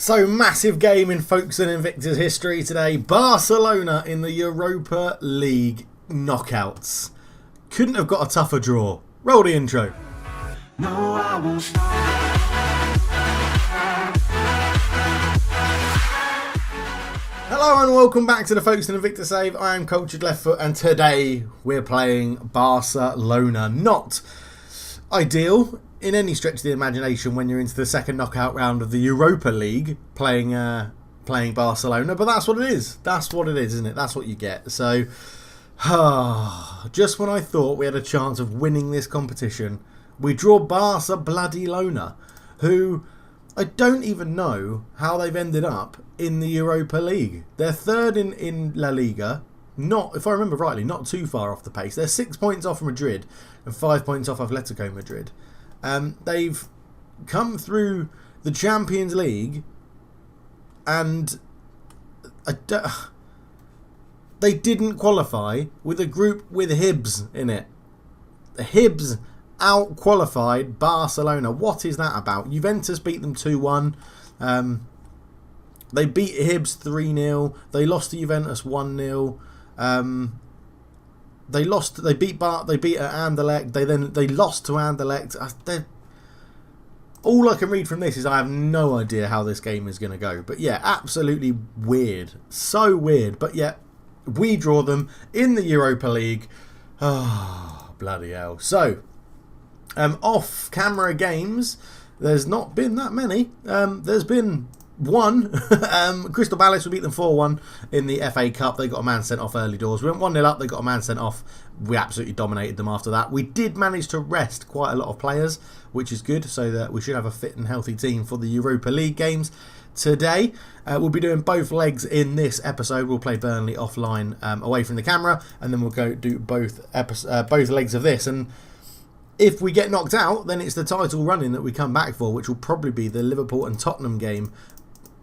So, massive game in Folkestone Invicta's history today. Barcelona in the Europa League knockouts. Couldn't have got a tougher draw. Roll the intro. No, I won't stop. Hello and welcome back to the Folkestone Invicta Save. I am Cultured Leftfoot and today we're playing Barcelona. Not ideal in any stretch of the imagination when you're into the second knockout round of the Europa League playing Barcelona, but that's what it is. That's what it is, isn't it? That's what you get. So, just when I thought we had a chance of winning this competition, we draw Barca bloody Lona, who I don't even know how they've ended up in the Europa League. They're third in La Liga, not, if I remember rightly, not too far off the pace. They're 6 points off Madrid and 5 points off Atletico Madrid. They've come through the Champions League and they didn't qualify with a group with Hibs in it. Hibs out-qualified Barcelona. What is that about? Juventus beat them 2-1. They beat Hibs 3-0. They lost to Juventus 1-0. They beat Anderlecht. They lost to Anderlecht. All I can read from this is I have no idea how this game is going to go. But yeah, absolutely weird. So weird. But yeah, we draw them in the Europa League. Oh, bloody hell. So, off-camera games, there's not been that many. There's been one. Crystal Palace, we beat them 4-1 in the FA Cup. They got a man sent off early doors. We went 1-0 up, they got a man sent off. We absolutely dominated them after that. We did manage to rest quite a lot of players, which is good, so that we should have a fit and healthy team for the Europa League games today. We'll be doing both legs in this episode. We'll play Burnley offline, away from the camera, and then we'll go do both legs of this. And if we get knocked out, then it's the title running that we come back for, which will probably be the Liverpool and Tottenham game,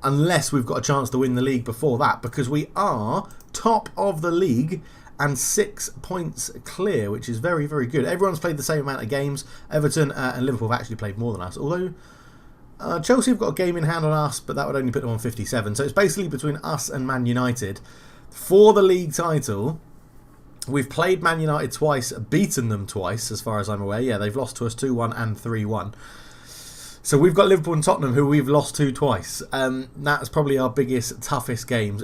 unless we've got a chance to win the league before that, because we are top of the league and 6 points clear, which is very, very good. Everyone's played the same amount of games. Everton and Liverpool have actually played more than us, although Chelsea have got a game in hand on us, but that would only put them on 57. So it's basically between us and Man United for the league title. We've played Man United twice, beaten them twice, as far as I'm aware. Yeah, they've lost to us 2-1 and 3-1. So we've got Liverpool and Tottenham, who we've lost to twice. That's probably our biggest, toughest games.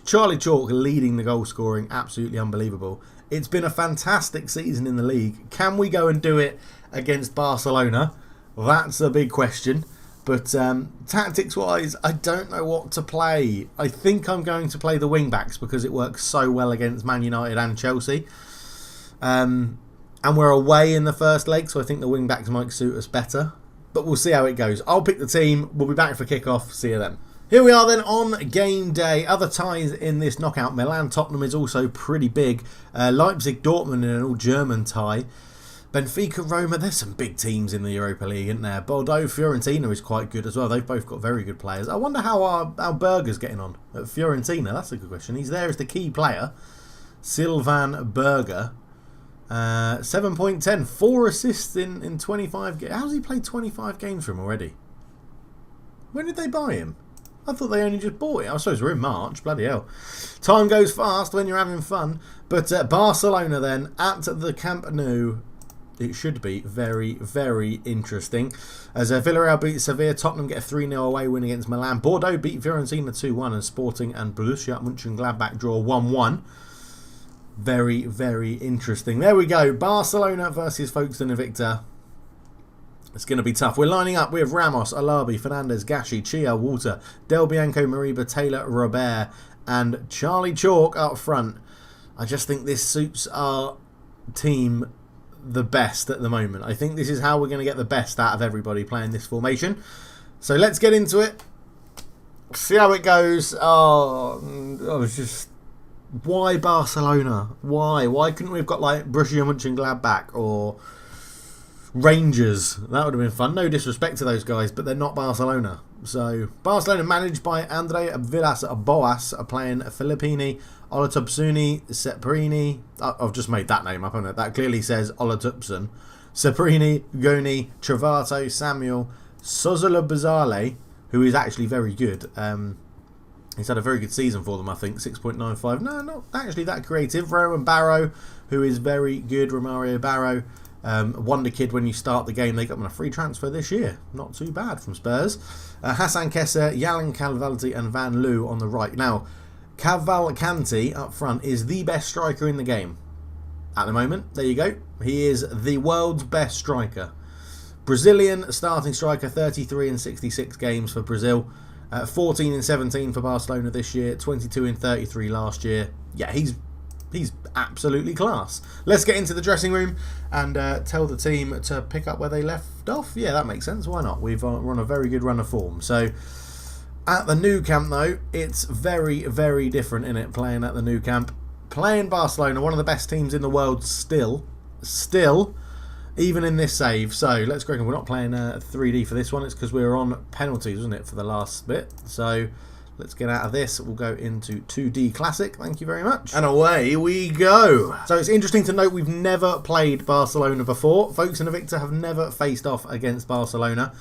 Charlie Chalk leading the goal scoring, absolutely unbelievable. It's been a fantastic season in the league. Can we go and do it against Barcelona? That's a big question. But tactics-wise, I don't know what to play. I think I'm going to play the wing-backs because it works so well against Man United and Chelsea. And we're away in the first leg, so I think the wing-backs might suit us better. But we'll see how it goes. I'll pick the team. We'll be back for kick-off. See you then. Here we are then on game day. Other ties in this knockout. Milan-Tottenham is also pretty big. Leipzig-Dortmund in an all-German tie. Benfica-Roma, there's some big teams in the Europa League, isn't there? Bordeaux-Fiorentina is quite good as well. They've both got very good players. I wonder how Berger's getting on at Fiorentina. That's a good question. He's there as the key player. Sylvain Berger. 7.10. 4 assists in 25 games. How's he played 25 games for him already? When did they buy him? I thought they only just bought it. I suppose we're in March. Bloody hell. Time goes fast when you're having fun. But Barcelona then at the Camp Nou. It should be very, very interesting. As Villarreal beat Sevilla, Tottenham get a 3-0 away win against Milan. Bordeaux beat Fiorentina 2-1 and Sporting and Borussia Mönchengladbach draw 1-1. Very, very interesting. There we go. Barcelona versus Folkestone Invicta. It's going to be tough. We're lining up with Ramos, Alabi, Fernandez, Gashi, Chia, Walter, Del Bianco, Mariba, Taylor, Robert and Charlie Chalk up front. I just think this suits our team the best at the moment. I think this is how we're going to get the best out of everybody playing this formation. So let's get into it. See how it goes. Why Barcelona? Why couldn't we have got like Borussia Mönchengladbach or Rangers? That would have been fun. No disrespect to those guys, but they're not Barcelona. So Barcelona managed by Andre Villas-Boas are playing Filippini, Olatupsuni, Seprini. I've just made that name up, haven't I? That clearly says Olatupson. Seprini, Goni, Travato, Samuel, Sozola Bazale, who is actually very good. He's had a very good season for them, I think. 6.95. No, not actually that creative. Rowan Barrow, who is very good. Romario Barrow. Wonder kid when you start the game. They got him on a free transfer this year. Not too bad from Spurs. Hassan Kesser, Yalan Cavalcanti and Van Loo on the right. Now, Cavalcanti up front is the best striker in the game. At the moment, there you go. He is the world's best striker. Brazilian starting striker, 33 in 66 games for Brazil. 14 in 17 for Barcelona this year. 22 in 33 last year. Yeah, he's absolutely class. Let's get into the dressing room and tell the team to pick up where they left off. Yeah, that makes sense. Why not? We're on a very good run of form. So, at the Nou Camp, though, it's very, very different in it, playing at the Nou Camp. Playing Barcelona, one of the best teams in the world still, even in this save. So, let's go. We're not playing 3D for this one. It's because we were on penalties, wasn't it, for the last bit. So, let's get out of this. We'll go into 2D Classic. Thank you very much. And away we go. So, it's interesting to note we've never played Barcelona before. Vokes and Victor have never faced off against Barcelona.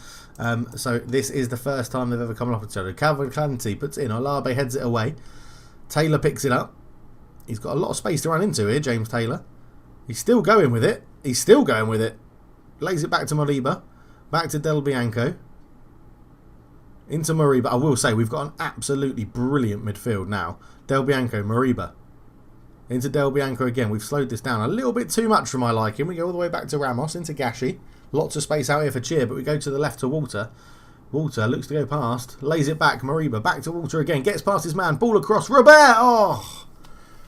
So, this is the first time they've ever come up with each other. Cavalcanti puts it in. Olabe heads it away. Taylor picks it up. He's got a lot of space to run into here, James Taylor. He's still going with it. Lays it back to Moriba. Back to Del Bianco. Into Moriba. I will say, we've got an absolutely brilliant midfield now. Del Bianco, Moriba. Into Del Bianco again. We've slowed this down a little bit too much for my liking. We go all the way back to Ramos, into Gashi. Lots of space out here for Cheer, but we go to the left to Walter. Walter looks to go past. Lays it back. Moriba back to Walter again. Gets past his man. Ball across. Robert! Oh!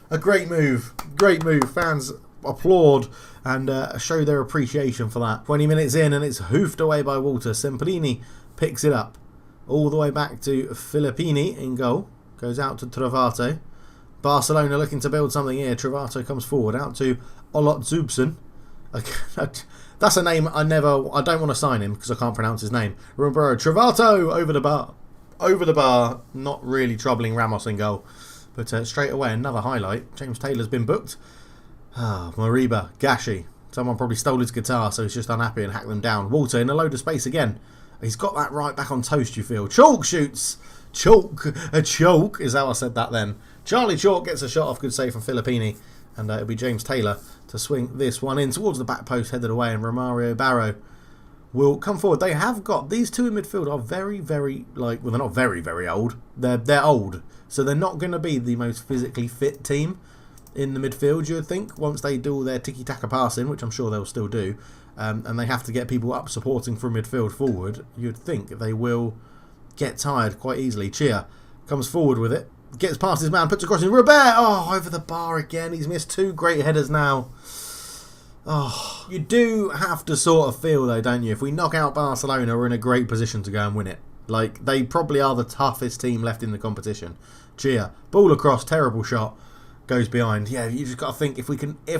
A great move. Great move. Fans applaud and show their appreciation for that. 20 minutes in and it's hoofed away by Walter. Semplini picks it up. All the way back to Filippini in goal. Goes out to Travato. Barcelona looking to build something here. Travato comes forward. Out to Olot Zubson. That's a name I don't want to sign him because I can't pronounce his name. Remember, Travato over the bar. Over the bar. Not really troubling Ramos in goal. But straight away, another highlight. James Taylor's been booked. Moriba, Gashi. Someone probably stole his guitar, so he's just unhappy and hacked them down. Walter in a load of space again. He's got that right back on toast, you feel. Chalk shoots. A choke is how I said that then. Charlie Chalk gets a shot off. Good save from Filippini. And it'll be James Taylor to swing this one in towards the back post, headed away. And Romario Barrow will come forward. They have got, these two in midfield are very, very, well, they're not very, very old. They're old. So they're not going to be the most physically fit team in the midfield, you would think, once they do all their tiki-taka passing, which I'm sure they'll still do, and they have to get people up supporting from midfield forward, you'd think they will get tired quite easily. Chia comes forward with it, gets past his man, puts across in Robert! Oh, over the bar again. He's missed two great headers now. Oh, you do have to sort of feel, though, don't you? If we knock out Barcelona, we're in a great position to go and win it. Like, they probably are the toughest team left in the competition. Chia, ball across, terrible shot, goes behind. Yeah, you just got to think, if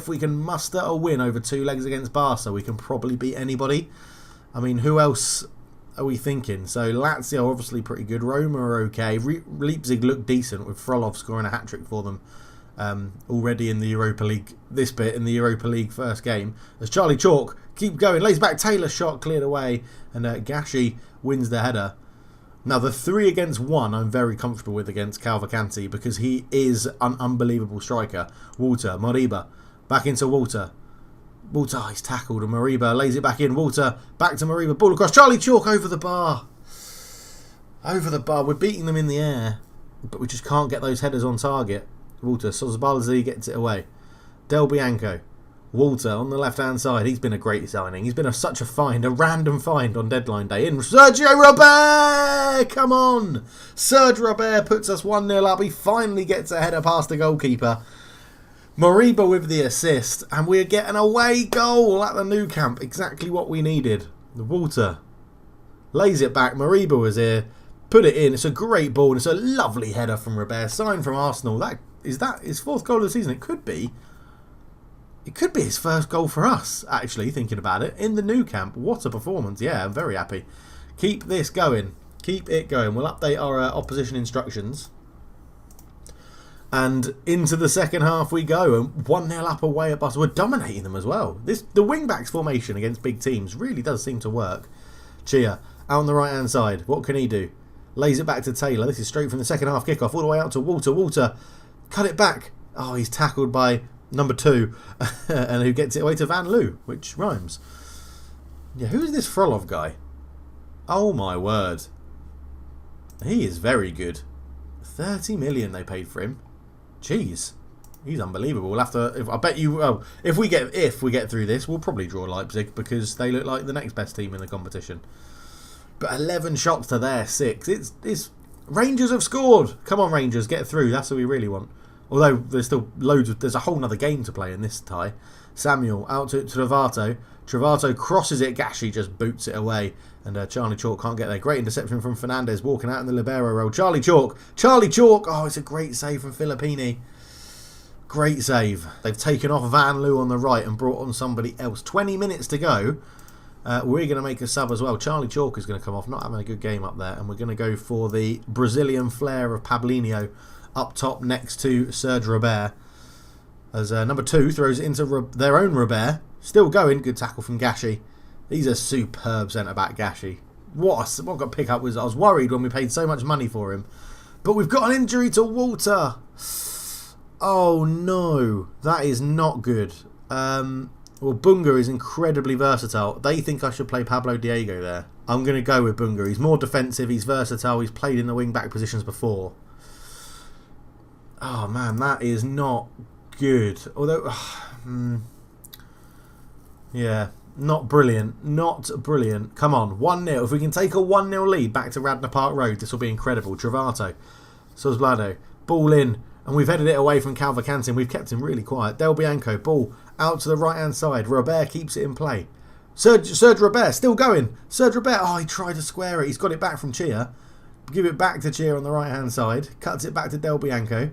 we can muster a win over two legs against Barca, we can probably beat anybody. I mean, who else are we thinking? So Lazio obviously pretty good. Roma are okay. Leipzig looked decent with Frolov scoring a hat-trick for them already in the Europa League. This bit in the Europa League first game. As Charlie Chalk keep going, lays back, Taylor shot cleared away, and Gashi wins the header. Now, the 3 against 1 I'm very comfortable with against Cavalcanti because he is an unbelievable striker. Walter, Moriba, back into Walter. Walter, he's tackled, and Moriba lays it back in. Walter, back to Moriba, ball across. Charlie Chalk over the bar. Over the bar. We're beating them in the air, but we just can't get those headers on target. Walter, Sosbalzi gets it away. Del Bianco. Walter on the left-hand side. He's been a great signing. He's been such a find, a random find on deadline day. In Sergio Robert! Come on! Sergio Robert puts us 1-0 up. He finally gets a header past the goalkeeper. Moriba with the assist. And we're getting a away goal at the Nou Camp. Exactly what we needed. Walter lays it back. Moriba was here. Put it in. It's a great ball. It's a lovely header from Robert. Sign from Arsenal. That is his 4th goal of the season? It could be. It could be his first goal for us, actually, thinking about it. In the Nou Camp. What a performance. Yeah, I'm very happy. Keep this going. Keep it going. We'll update our opposition instructions. And into the second half we go. And 1-0 up away at Barca. We're dominating them as well. The wing-backs formation against big teams really does seem to work. Chia, out on the right-hand side. What can he do? Lays it back to Taylor. This is straight from the second half kickoff all the way out to Walter. Walter, cut it back. Oh, he's tackled by number 2, and who gets it away to Van Loo, which rhymes. Yeah, who is this Frolov guy? Oh my word. He is very good. 30 million they paid for him. Jeez. He's unbelievable. We'll have to. I bet you. Oh, if we get through this, we'll probably draw Leipzig because they look like the next best team in the competition. But 11 shots to their 6. It's Rangers have scored. Come on, Rangers, get through. That's what we really want. Although there's still there's a whole other game to play in this tie. Samuel out to Travato. Travato crosses it. Gashi just boots it away, and Charlie Chalk can't get there. Great interception from Fernandez, walking out in the libero role. Charlie Chalk. Oh, it's a great save from Filippini. Great save. They've taken off Van Loo on the right and brought on somebody else. 20 minutes to go. We're going to make a sub as well. Charlie Chalk is going to come off, not having a good game up there. And we're going to go for the Brazilian flair of Pablinho up top next to Serge Robert. As number 2 throws it into their own Robert. Still going. Good tackle from Gashi. He's a superb centre-back, Gashi. What got pick up was I was worried when we paid so much money for him. But we've got an injury to Walter. Oh no, that is not good. Well, Bunga is incredibly versatile. They think I should play Pablo Diego there. I'm going to go with Bunga. He's more defensive, he's versatile, he's played in the wing-back positions before. Oh man, that is not good. Although, yeah, not brilliant. Not brilliant. Come on, 1-0. If we can take a 1-0 lead back to Radnor Park Road, this will be incredible. Travato, Sosblado, ball in. And we've headed it away from Calvacantin. We've kept him really quiet. Del Bianco, ball out to the right-hand side. Robert keeps it in play. Serge Robert, still going. Serge Robert, oh, he tried to square it. He's got it back from Chia. Give it back to Chia on the right-hand side. Cuts it back to Del Bianco.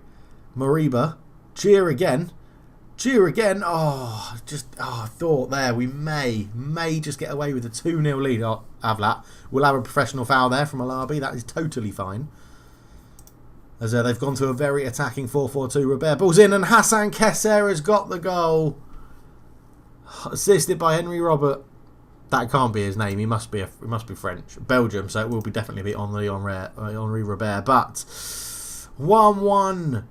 Mariba. Chia again. Oh, I thought there we may just get away with a 2-0 lead. Oh, Avlat. We'll have a professional foul there from Alabi. That is totally fine. As they've gone to a very attacking 4-4-2. Robert balls in and Hassan Kesser has got the goal. Assisted by Henry Robert. That can't be his name. He must be French. Belgium, so it will definitely be Henri Robert. But 1-1.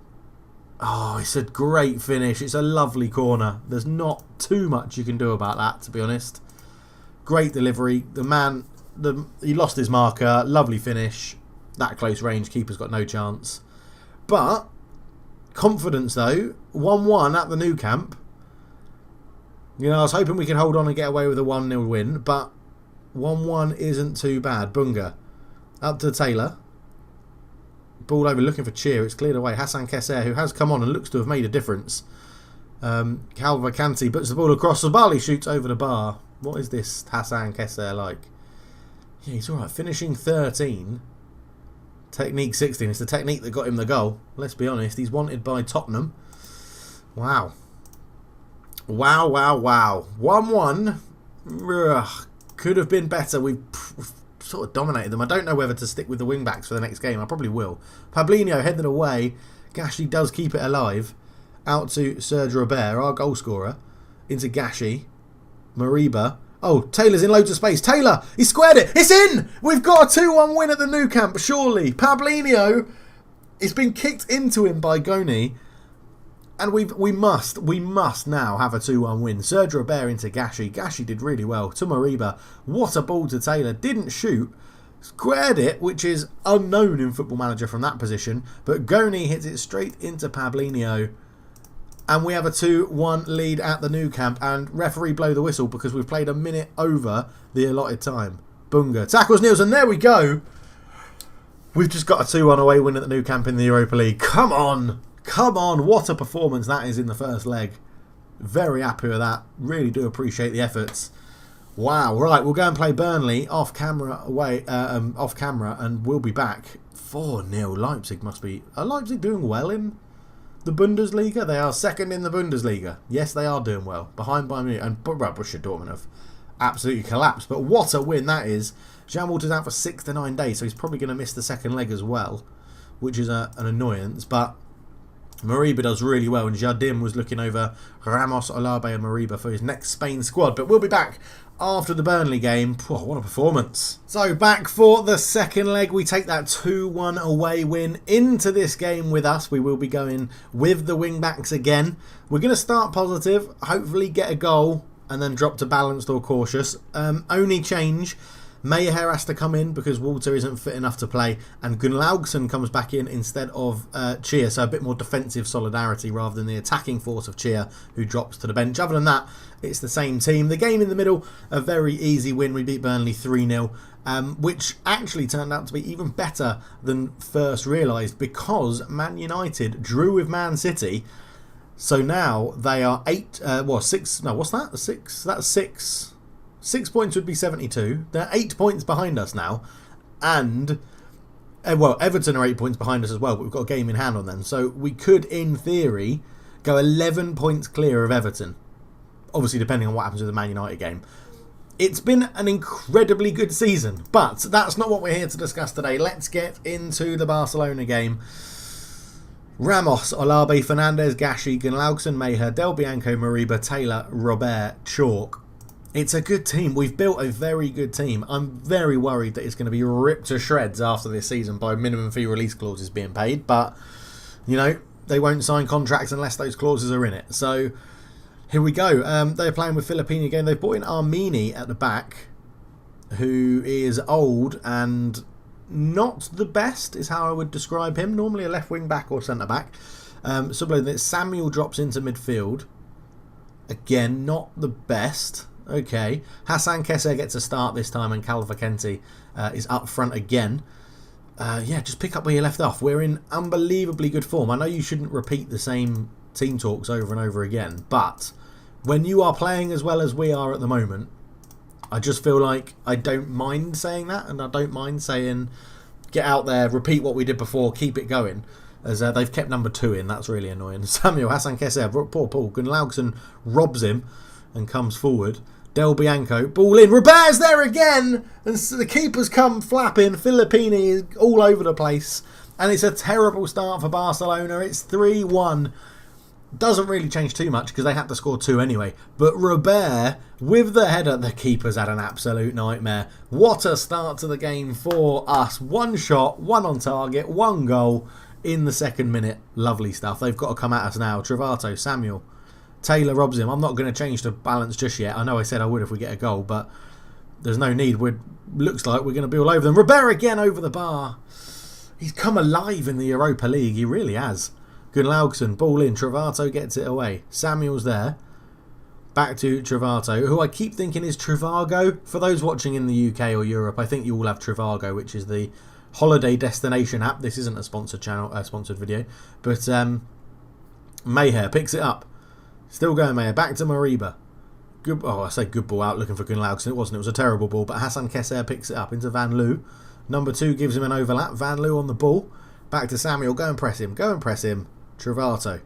Oh, it's a great finish. It's a lovely corner. There's not too much you can do about that, to be honest. Great delivery. The man, he lost his marker. Lovely finish. That close range, keeper's got no chance. But, confidence though, 1-1 at the Nou Camp. You know, I was hoping we could hold on and get away with a 1-0 win, but 1-1 isn't too bad. Bunga, up to Taylor. Ball over, looking for Cheer. It's cleared away. Hassan Kesser, who has come on and looks to have made a difference. Calvacanti puts the ball across. Sabali shoots over the bar. What is this Hassan Kesser like? Yeah, he's alright. Finishing 13. Technique 16. It's the technique that got him the goal. Let's be honest. He's wanted by Tottenham. Wow. 1-1. Could have been better. We've sort of dominated them. I don't know whether to stick with the wing-backs for the next game. I probably will. Pablinho headed away. Gashi does keep it alive. Out to Serge Robert, our goal scorer. Into Gashi. Mariba. Oh, Taylor's in loads of space. Taylor, he squared it. It's in! We've got a 2-1 win at the Nou Camp, surely. Pablinho, it's been kicked into him by Goni. And we must now have a 2-1 win. Serge Robert into Gashi. Gashi did really well. To Mariba. What a ball to Taylor. Didn't shoot. Squared it, which is unknown in Football Manager from that position. But Goni hits it straight into Pablinho. And we have a 2-1 lead at the Nou Camp. And referee blow the whistle because we've played a minute over the allotted time. Bunga. Tackles Nielsen. There we go. We've just got a 2-1 away win at the Nou Camp in the Europa League. Come on. Come on. What a performance that is in the first leg. Very happy with that. Really do appreciate the efforts. Wow. Right. We'll go and play Burnley off camera and we'll be back. 4-0. Leipzig must be... Are Leipzig doing well in the Bundesliga? They are second in the Bundesliga. Yes, they are doing well. Behind Bayern Munich and Borussia Dortmund have absolutely collapsed. But what a win that is. Jan Walter's out for 6 to 9 days, so he's probably going to miss the second leg as well, which is an annoyance. But Mariba does really well, and Jardim was looking over Ramos, Olabe and Mariba for his next Spain squad. But we'll be back after the Burnley game. What a performance. So back for the second leg. We take that 2-1 away win into this game with us. We will be going with the wing-backs again. We're going to start positive, hopefully get a goal, and then drop to balanced or cautious. Only change, Mayer has to come in because Walter isn't fit enough to play, and Gunnlaugsson comes back in instead of Chia, so a bit more defensive solidarity rather than the attacking force of Chia, who drops to the bench. Other than that, it's the same team. The game in the middle, a very easy win. We beat Burnley 3-0, which actually turned out to be even better than first realised, because Man United drew with Man City. So now they are 6. No, what's that? 6. That's 6. 6 points would be 72. They're 8 points behind us now. And, Everton are 8 points behind us as well, but we've got a game in hand on them. So we could, in theory, go 11 points clear of Everton. Obviously, depending on what happens with the Man United game. It's been an incredibly good season, but that's not what we're here to discuss today. Let's get into the Barcelona game. Ramos, Olabe, Fernandez, Gashi, Gunnlaugsson, Maher, Del Bianco, Mariba, Taylor, Robert, Chalk. It's a good team. We've built a very good team. I'm very worried that it's going to be ripped to shreds after this season by minimum fee release clauses being paid. But, they won't sign contracts unless those clauses are in it. So, here we go. They're playing with Filippini again. They've brought in Armini at the back, who is old and not the best, is how I would describe him. Normally a left wing back or centre back. Samuel drops into midfield. Again, not the best. Okay. Hassan Kesser gets a start this time, and Calvacenti is up front again. Just pick up where you left off. We're in unbelievably good form. I know you shouldn't repeat the same team talks over and over again, but when you are playing as well as we are at the moment, I just feel like I don't mind saying that, and I don't mind saying get out there, repeat what we did before, keep it going, as they've kept number 2 in. That's really annoying. Samuel, Hassan Kesser, poor Paul, Gunnlaugsson robs him and comes forward. Del Bianco, ball in, Robert's there again, and the keeper's come flapping. Filippini is all over the place, and it's a terrible start for Barcelona. It's 3-1. Doesn't really change too much because they had to score 2 anyway. But Robert, with the header, the keeper's had an absolute nightmare. What a start to the game for us. 1 shot, 1 on target, 1 goal in the second minute. Lovely stuff. They've got to come at us now. Travato, Samuel. Taylor robs him. I'm not going to change the balance just yet. I know I said I would if we get a goal, but there's no need. Looks like we're going to be all over them. Robert again over the bar. He's come alive in the Europa League. He really has. Gunnlaugsson, ball in. Travato gets it away. Samuel's there. Back to Travato, who I keep thinking is Trivago. For those watching in the UK or Europe, I think you all have Trivago, which is the holiday destination app. This isn't a sponsored channel, sponsored video. But Maher picks it up. Still going Maher. Back to Mariba. I say good ball out looking for Gunnlaugsson. It wasn't. It was a terrible ball. But Hassan Kesser picks it up into Van Loo. Number 2 gives him an overlap. Van Loo on the ball. Back to Samuel. Go and press him. Go and press him. Travato.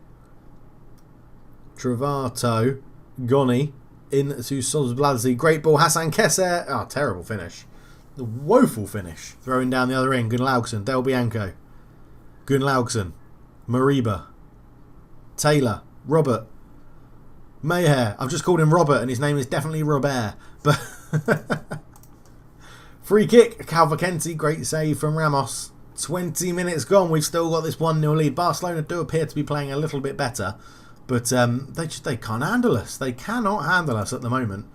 Goni into Sozbladzi. Great ball. Hassan Kesser. Oh, terrible finish. The woeful finish. Throwing down the other end. Gunnlaugsson. Del Bianco. Gunnlaugsson. Mariba. Taylor. Robert. Maher. I've just called him Robert and his name is definitely Robert. But free kick. Calvacenti. Great save from Ramos. 20 minutes gone. We've still got this 1-0 lead. Barcelona do appear to be playing a little bit better. But they can't handle us. They cannot handle us at the moment.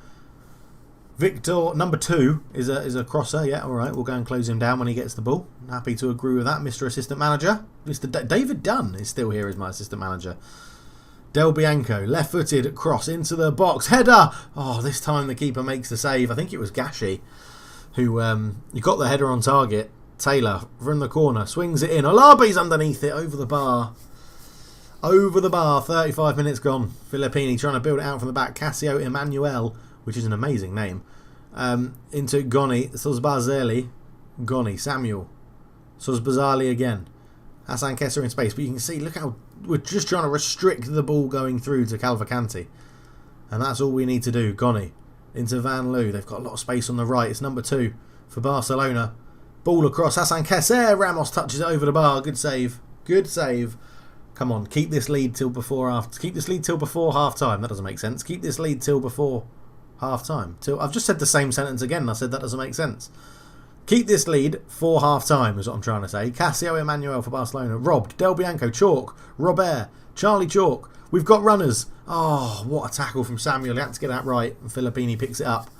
Victor, number 2, is a crosser. Yeah, all right. We'll go and close him down when he gets the ball. Happy to agree with that, Mr. Assistant Manager. David Dunn is still here as my assistant manager. Del Bianco, left-footed cross into the box. Header! Oh, this time the keeper makes the save. I think it was Gashi who got the header on target. Taylor from the corner swings it in. Olabe's underneath it over the bar. Over the bar. 35 minutes gone. Filippini trying to build it out from the back. Cassio Emmanuel, which is an amazing name. Into Goni. Sozbazeli. Goni. Samuel. Sozbazali again. Hassan Kesser in space. But you can see, look how we're just trying to restrict the ball going through to Calvacenti. And that's all we need to do. Goni. Into Van Loo. They've got a lot of space on the right. It's number 2 for Barcelona. Ball across. Hassan Kesser. Ramos touches it over the bar. Good save. Good save. Come on, keep this lead till before half time. That doesn't make sense. Keep this lead till before half time. I've just said the same sentence again and I said that doesn't make sense. Keep this lead for half time is what I'm trying to say. Cássio Emmanuel for Barcelona. Robbed. Del Bianco. Chalk. Robert. Charlie Chalk. We've got runners. Oh, what a tackle from Samuel. He had to get that right. And Filippini picks it up.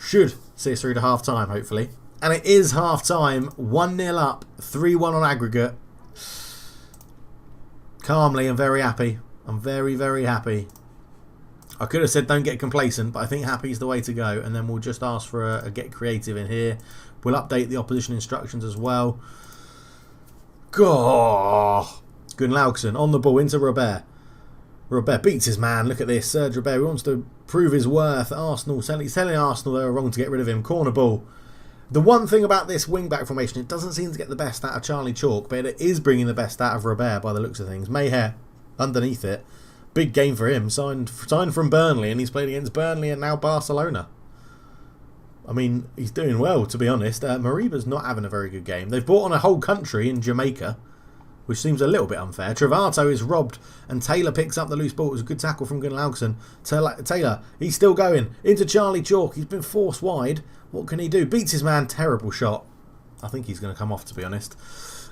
Should see us through to half time, hopefully. And it is half time. 1-0 up. 3-1 on aggregate. Calmly and very happy. I'm very, very happy. I could have said don't get complacent, but I think happy is the way to go. And then we'll just ask for a get creative in here. We'll update the opposition instructions as well. Gunnlaugson on the ball into Robert. Robert beats his man. Look at this. Serge Robert wants to prove his worth. Arsenal, he's telling Arsenal they were wrong to get rid of him. Corner ball. The one thing about this wing-back formation, it doesn't seem to get the best out of Charlie Chalk, but it is bringing the best out of Robert by the looks of things. Mayher underneath it. Big game for him. Signed from Burnley, and he's played against Burnley and now Barcelona. I mean, he's doing well, to be honest. Mariba's not having a very good game. They've brought on a whole country in Jamaica, which seems a little bit unfair. Travato is robbed, and Taylor picks up the loose ball. It was a good tackle from Gunnlaugson. Taylor, he's still going. Into Charlie Chalk. He's been forced wide. What can he do? Beats his man. Terrible shot. I think he's going to come off, to be honest.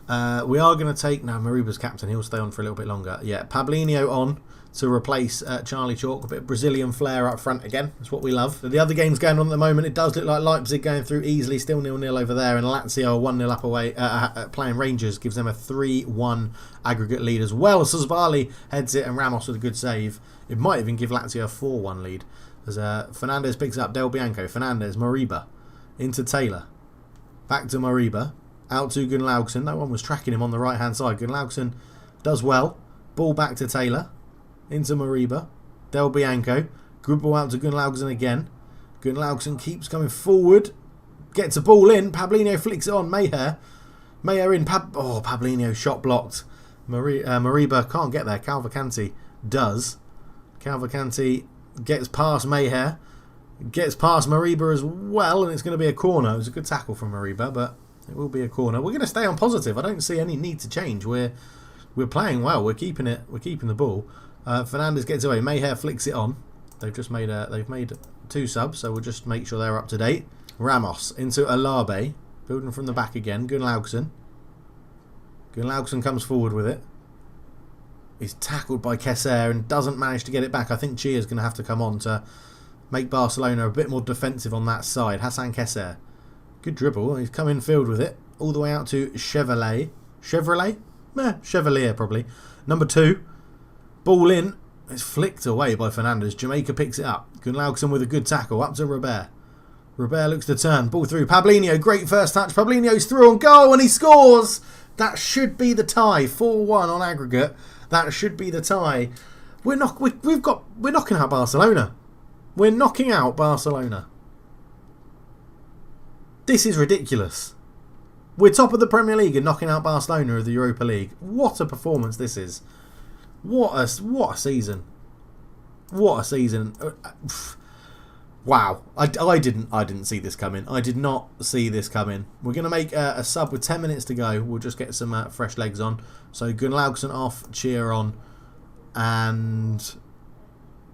We are going to take... No, Mariba's captain. He'll stay on for a little bit longer. Yeah, Pablinho on to replace Charlie Chalk. A bit of Brazilian flair up front again. That's what we love. The other games going on at the moment, it does look like Leipzig going through easily. Still 0-0 over there. And Lazio 1-0 up away. Playing Rangers gives them a 3-1 aggregate lead as well. Sosbali heads it and Ramos with a good save. It might even give Lazio a 4-1 lead. As Fernandez picks up Del Bianco. Fernandez, Mariba. Into Taylor. Back to Mariba. Out to Gunnlaugson. No one was tracking him on the right-hand side. Gunnlaugson does well. Ball back to Taylor. Into Mariba. Del Bianco. Good ball out to Gunnlaugson again. Gunnlaugson keeps coming forward. Gets a ball in. Pablinho flicks it on. Mayher in. Pablinho shot blocked. Mariba can't get there. Cavalcanti does. Cavalcanti gets past Mayher. Gets past Mariba as well. And it's going to be a corner. It was a good tackle from Mariba, but it will be a corner. We're going to stay on positive. I don't see any need to change. We're playing well. We're keeping it. We're keeping the ball. Fernandez gets away. Mayher flicks it on. They've made 2 subs, so we'll just make sure they're up to date. Ramos into Alabe, building from the back again. Gunnlaugson comes forward with it. He's tackled by Kesser and doesn't manage to get it back. I think Chia's going to have to come on to make Barcelona a bit more defensive on that side. Hassan Kesser, good dribble. He's come in field with it all the way out to Chevalier, probably. Number 2. Ball in. It's flicked away by Fernandez. Jamaica picks it up. Gunnlaugson with a good tackle. Up to Robert. Robert looks to turn. Ball through. Pablinho. Great first touch. Pablinho's through on goal and he scores. That should be the tie. 4-1 on aggregate. That should be the tie. We're knocking out Barcelona. We're knocking out Barcelona. This is ridiculous. We're top of the Premier League and knocking out Barcelona of the Europa League. What a performance this is. What a season. What a season. Wow. I didn't see this coming. I did not see this coming. We're going to make a sub with 10 minutes to go. We'll just get some fresh legs on. So Gunnlaugson off, Chia on. And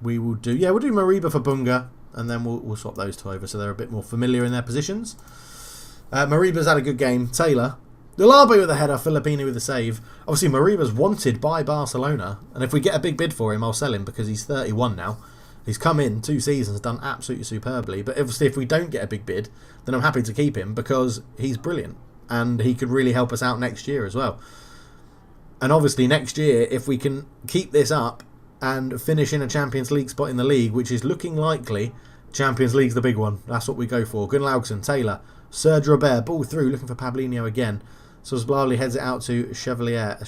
we will do... Yeah, we'll do Mariba for Bunga. And then we'll swap those 2 over so they're a bit more familiar in their positions. Mariba's had a good game. Taylor. Delabe with a header, Filippini with a save. Obviously, Mariba's wanted by Barcelona. And if we get a big bid for him, I'll sell him because he's 31 now. He's come in 2 seasons, done absolutely superbly. But obviously, if we don't get a big bid, then I'm happy to keep him because he's brilliant. And he could really help us out next year as well. And obviously, next year, if we can keep this up and finish in a Champions League spot in the league, which is looking likely, Champions League's the big one. That's what we go for. Gunnlaugson, Taylor, Serge Robert, ball through, looking for Pablinho again. So Sblali heads it out to Chevalier.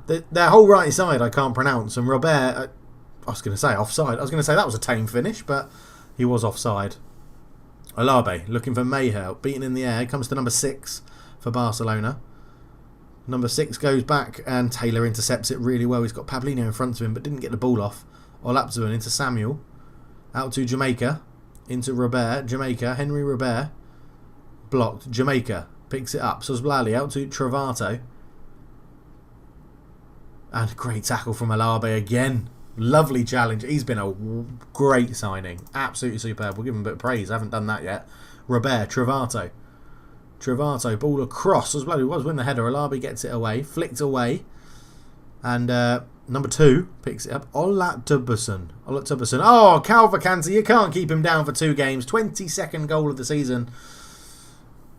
Their whole right side I can't pronounce. And Robert, I was going to say offside. I was going to say that was a tame finish, but he was offside. Alabe looking for Mayher, beaten in the air. Comes to number 6 for Barcelona. Number 6 goes back and Taylor intercepts it really well. He's got Pablinho in front of him but didn't get the ball off. Olapzun into Samuel. Out to Jamaica. Into Robert. Jamaica. Henry Robert. Blocked. Jamaica picks it up. Sosblali out to Travato. And a great tackle from Alabe again. Lovely challenge. He's been a great signing. Absolutely superb. We'll give him a bit of praise. I haven't done that yet. Robert, Travato. Travato, ball across. As bloody was, win the header. Alabe gets it away. Flicked away. And number 2 picks it up. Ola Tuberson. Oh, Cavalcanti. You can't keep him down for 2 games. 22nd goal of the season.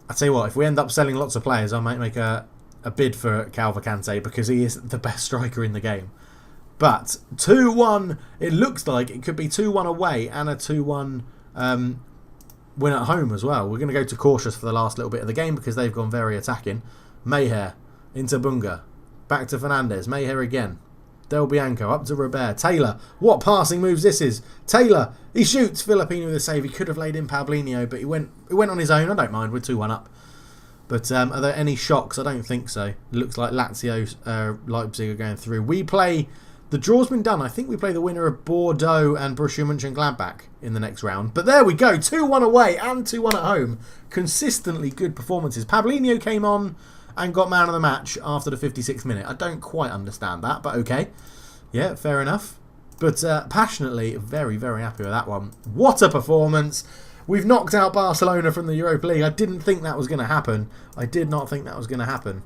I tell you what, if we end up selling lots of players, I might make a bid for Cavalcante because he is the best striker in the game. But 2-1, it looks like it could be 2-1 away and a 2-1 win at home as well. We're going to go to cautious for the last little bit of the game because they've gone very attacking. Mayher into Bunga. Back to Fernandez. Mayher again. Del Bianco up to Robert. Taylor. What passing moves this is. Taylor. He shoots. Filipino with a save. He could have laid in Paulinho, but he went on his own. I don't mind. We're 2-1 up. But are there any shocks? I don't think so. It looks like Lazio, Leipzig are going through. We play... The draw's been done. I think we play the winner of Bordeaux and Borussia Mönchengladbach in the next round. But there we go. 2-1 away and 2-1 at home. Consistently good performances. Paulinho came on and got man of the match after the 56th minute. I don't quite understand that, but okay. Yeah, fair enough. But passionately, very, very happy with that one. What a performance. We've knocked out Barcelona from the Europa League. I didn't think that was going to happen. I did not think that was going to happen.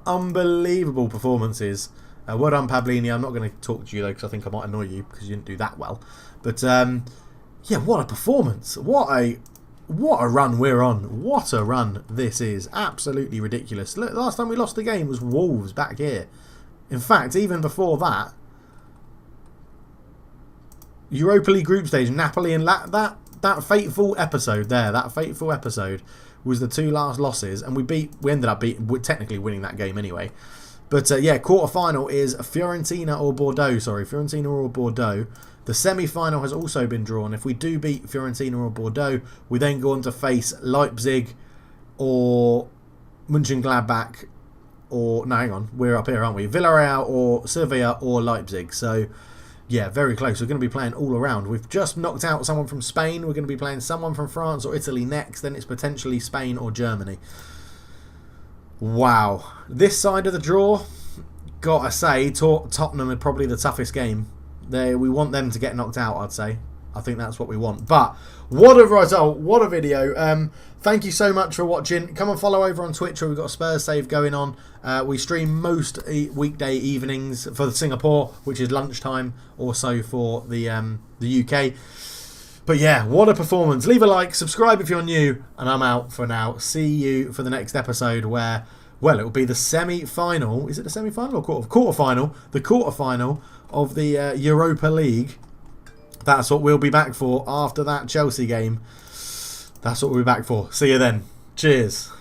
Unbelievable performances. Well done, Paulinho. I'm not going to talk to you, though, because I think I might annoy you because you didn't do that well. But, yeah, what a performance. What a run we're on. What a run this is. Absolutely ridiculous. Look, last time we lost the game was Wolves back here. In fact, even before that, Europa League group stage, Napoli and that fateful episode there, that fateful episode was the 2 last losses, and we ended up technically winning that game anyway. But yeah, quarter-final is Fiorentina or Bordeaux. Sorry, Fiorentina or Bordeaux. The semi-final has also been drawn. If we do beat Fiorentina or Bordeaux, we then go on to face Leipzig or Mönchengladbach or... No, hang on. We're up here, aren't we? Villarreal or Sevilla or Leipzig. So, yeah, very close. We're going to be playing all around. We've just knocked out someone from Spain. We're going to be playing someone from France or Italy next. Then it's potentially Spain or Germany. Wow. This side of the draw, gotta say, Tottenham are probably the toughest game. We want them to get knocked out, I'd say. I think that's what we want. But what a result. What a video. Thank you so much for watching. Come and follow over on Twitch where we've got a Spurs save going on. We stream most weekday evenings for Singapore, which is lunchtime, also for the UK. But yeah, what a performance. Leave a like, subscribe if you're new, and I'm out for now. See you for the next episode where, well, it will be the semi-final. Is it the semi-final or quarter-final? The quarter-final of the Europa League. That's what we'll be back for after that Chelsea game. That's what we'll be back for. See you then. Cheers.